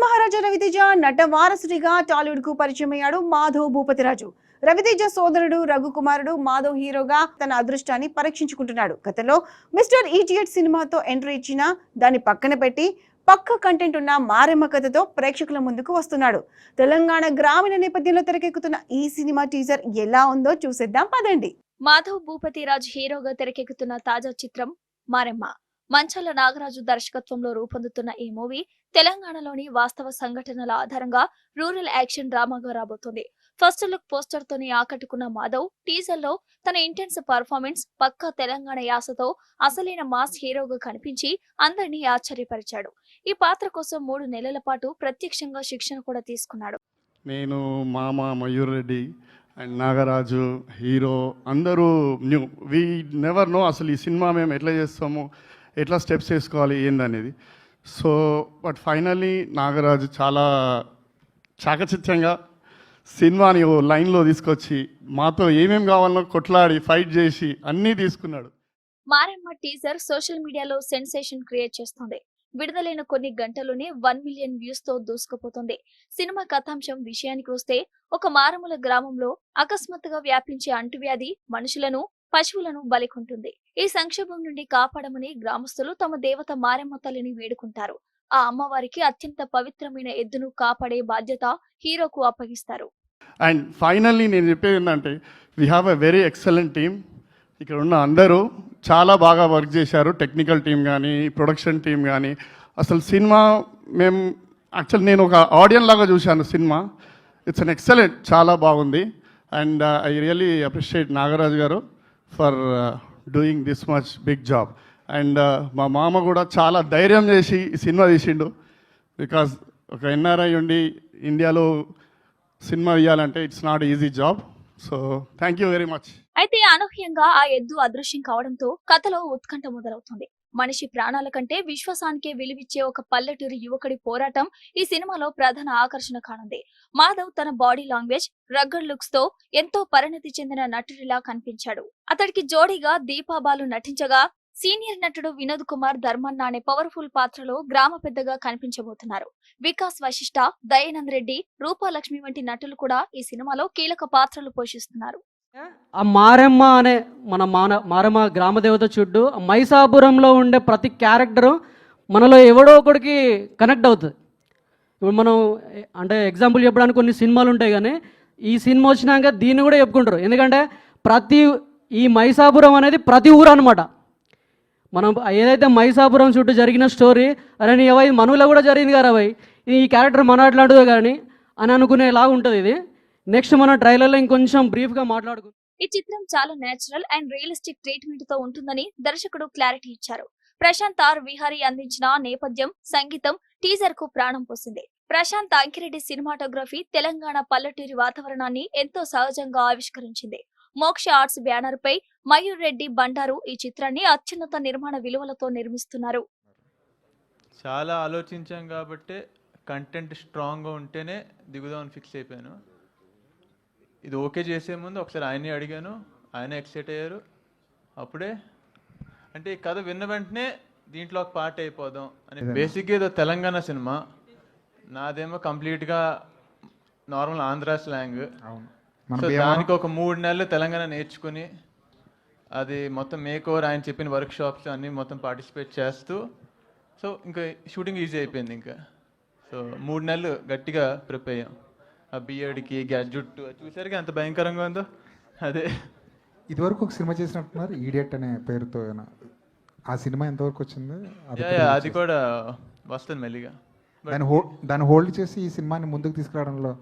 మహారాజా రవితేజ నట వారసుడిగా టాలీవుడ్ కు పరిచయమయ్యాడు మాధవ్ భూపతిరాజు. రవితేజ సోదరుడు రఘుకుమారుడు మాధవ్ హీరోగా తన అదృష్టాన్ని పరీక్షించుకుంటున్నాడు. గతంలో మిస్టర్ ఈడియట్ సినిమాతో ఎంట్రీ ఇచ్చిన దాన్ని పక్కన పెట్టి పక్క కంటెంట్ ఉన్న మారెమ్మ కథతో ప్రేక్షకుల ముందుకు వస్తున్నాడు. తెలంగాణ గ్రామీణ నేపథ్యంలో తెరకెక్కుతున్న ఈ సినిమా టీజర్ ఎలా ఉందో చూసేద్దాం పదండి. మాధవ్ భూపతిరాజు హీరోగా తెరకెక్కుతున్న తాజా చిత్రం మారెమ్మ. మంచాల నాగరాజు దర్శకత్వంలో రూపొందుతున్న ఈ మూవీ తెలంగాణలోని వాస్తవ సంఘటనల ఆధారంగా రూరల్ యాక్షన్ డ్రామాగా రాబోతోంది. ఫస్ట్ లుక్ పోస్టర్ తోని ఆకట్టుకున్న మాధవ్ టీజర్ లో తన ఇంటెన్స్ పర్ఫార్మెన్స్, పక్కా తెలంగాణ యాసతో అసలైన మాస్ హీరోగా కనిపించి అందరినీ ఆశ్చర్యపరిచాడు. ఈ పాత్ర కోసం 3 నెలల పాటు ప్రత్యక్షంగా శిక్షణ కూడా తీసుకున్నాడు. నేను మామ మయూర్ రెడ్డి అండ్ నాగరాజు హీరో అందరూ న్యూ. వీ నెవర్ నో అసలు ఈ సినిమా మేము ఎట్లా చేస్తాము, ఎట్లా స్టెప్స్ వేసుకోవాలి ఏందనేది. సో బట్ ఫైనల్లీ నాగరాజు చాలా చాకచక్యంగా సినిమాని ఓ లైన్లో తీసుకొచ్చి మాతో ఏమేమి కావాలనో కొట్లాడి ఫైట్ చేసి అన్నీ తీసుకున్నాడు. మారెమ్మ టీజర్ సోషల్ మీడియాలో సెన్సేషన్ క్రియేట్ చేస్తోంది. విడుదలైన కొన్ని గంటల్లోనే 1 మిలియన్ వ్యూస్ తో దూసుకుపోతుంది. సినిమా కథాంశం విషయానికి వస్తే, ఒక మారుమూల గ్రామంలో అకస్మాత్తుగా వ్యాపించే అంటువ్యాధి మనుషులను, పశువులను బలికొంటుంది. ఈ సంక్షోభం నుండి కాపాడమని గ్రామస్తులు తమ దేవత మారెమ్మ తల్లిని వేడుకుంటారు. ఆ అమ్మవారికి అత్యంత పవిత్రమైన ఎద్దును కాపాడే బాధ్యత హీరోకు అప్పగిస్తారు. అండ్ ఫైనల్లీ నేను చెప్పేది ఏంటంటే, we have a very excellent team. ఇక్కడ ఉన్న అందరూ చాలా బాగా వర్క్ చేశారు. టెక్నికల్ టీం కానీ, ప్రొడక్షన్ టీం కానీ. అసలు సినిమా మేము యాక్చువల్ నేను ఒక ఆడియన్ లాగా చూశాను సినిమా. ఇట్స్ అన్ ఎక్సలెంట్, చాలా బాగుంది. And I really appreciate Nagaraju garu for doing this much big job. And మా మామ కూడా చాలా ధైర్యం చేసి ఈ సినిమా తీసిండు. బికాజ్ ఒక ఎన్ఆర్ఐ ఉండి ఇండియాలో సినిమా తీయాలంటే it's not easy job. So thank you very much. అయితే అనూహ్యంగా ఆ ఎద్దు అదృశ్యం కావడంతో కథలో ఉత్కంఠ మొదలవుతుంది. మనిషి ప్రాణాల కంటే విశ్వాసానికే విలువిచ్చే ఒక పల్లెటూరి యువకుడి పోరాటం ఈ సినిమాలో ప్రధాన ఆకర్షణ కానుంది. మాధవ్ తన బాడీ లాంగ్వేజ్, రగ్గడ్ లుక్స్ తో ఎంతో పరిణతి చెందిన నటుడిలా కనిపించాడు. అతడికి జోడీగా దీపాబాలు నటించగా, సీనియర్ నటుడు వినోద్ కుమార్ ధర్మన్న అనే పవర్ఫుల్ పాత్రలో గ్రామ పెద్దగా కనిపించబోతున్నారు. వికాస్ వశిష్ఠ, దయానంద్ రెడ్డి, రూపాలక్ష్మి వంటి నటులు కూడా ఈ సినిమాలో కీలక పాత్రలు పోషిస్తున్నారు. ఆ మారెమ్మ అనే మారెమ్మ గ్రామ దేవత చుట్టూ మైసాపురంలో ఉండే ప్రతి క్యారెక్టరు మనలో ఎవడో ఒకడికి కనెక్ట్ అవుతుంది. ఇప్పుడు మనం అంటే ఎగ్జాంపుల్ చెప్పడానికి కొన్ని సినిమాలు ఉంటాయి, కానీ ఈ సినిమా వచ్చినాక దీన్ని కూడా చెప్పుకుంటారు. ఎందుకంటే ఈ మైసాపురం అనేది ప్రతి ఊరు అనమాట. మనం ఏదైతే మైసాపురం చుట్టూ జరిగిన స్టోరీ, అరే నీ అవై మనలో కూడా జరిగింది కదా అవై, ఈ క్యారెక్టర్ మన అట్లాంటిదో కానీ అని అనుకునేలాగా ఉంటుంది ఇది. నెక్స్ట్ మన ట్రైలర్లో ఇంకొంచెం బ్రీఫ్గా మాట్లాడుకుందాం. ఈ చిత్రం చాలా నేచురల్ అండ్ రియలిస్టిక్ ట్రీట్మెంట్ తో ఉంటుందని దర్శకుడు క్లారిటీ ఇచ్చారు. ప్రశాంత్ ఆర్ విహారీ అందించిన నేపథ్యం, సంగీతం టీజర్ కు ప్రాణం పోసింది. ప్రశాంత్ అంకిరెడ్డి సినిమాటోగ్రఫీ తెలంగాణ పల్లెటూరి వాతావరణాన్ని ఎంతో సహజంగా ఆవిష్కరించింది. మోక్ష ఆర్ట్స్ బ్యానర్ పై మయూర్ రెడ్డి బండారు ఈ చిత్రాన్ని అత్యున్నత నిర్మాణ విలువలతో నిర్మిస్తున్నారు. చాలా ఆలోచించాం కాబట్టి కంటెంట్ స్ట్రాంగ్గా ఉంటేనే దిగుదామని ఫిక్స్ అయిపోయాను. ఇది ఓకే చేసే ముందు ఒకసారి ఆయన్ని అడిగాను, ఆయన ఎక్సైట్ అయ్యారు. అప్పుడే అంటే ఈ కథ విన్న వెంటనే దీంట్లో ఒక పార్ట్ అయిపోదాం అని. బేసిక్గా ఏదో తెలంగాణ సినిమా, నాదేమో కంప్లీట్గా నార్మల్ ఆంధ్ర స్లాంగ్. సో దానికి ఒక 3 నెలలు తెలంగాణ నేర్చుకుని అది మొత్తం మేక్ ఓవర్, ఆయన చెప్పిన వర్క్ షాప్స్ అన్నీ మొత్తం పార్టిసిపేట్ చేస్తూ, సో ఇంకా షూటింగ్ ఈజీ అయిపోయింది. ఇంకా సో 3 నెలలు గట్టిగా ప్రిపేర్ అయ్యాం. ఆ బియర్డ్కి జుట్టు చూసారుగా ఎంత భయంకరంగా ఉందో. అదే ఇదివరకు ఒక సినిమా చేసినట్టున్నారు, ఈడియట్ అనే పేరుతో. ఆ సినిమా ఎంతవరకు వచ్చింది? అది కూడా వస్తుంది మెల్లిగా. దాన్ని హోల్డ్ చేసి ఈ సినిమాని ముందుకు తీసుకురావడంలో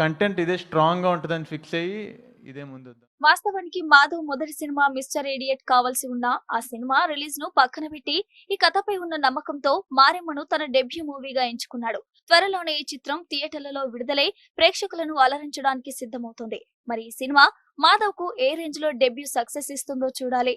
కంటెంట్ ఇదే స్ట్రాంగ్గా ఉంటుందని ఫిక్స్ అయ్యి ఇదే ముందు. వాస్తవానికి మాధవ్ మొదటి సినిమా మిస్టర్ ఇడియట్ కావాల్సి ఉన్న ఆ సినిమా రిలీజ్ ను పక్కన పెట్టి ఈ కథపై ఉన్న నమ్మకంతో మారెమ్మను తన డెబ్యూ మూవీగా ఎంచుకున్నాడు. త్వరలోనే ఈ చిత్రం థియేటర్లలో విడుదలై ప్రేక్షకులను అలరించడానికి సిద్ధమవుతోంది. మరి ఈ సినిమా మాధవ్ కు ఏ రేంజ్ లో డెబ్యూ సక్సెస్ ఇస్తుందో చూడాలి.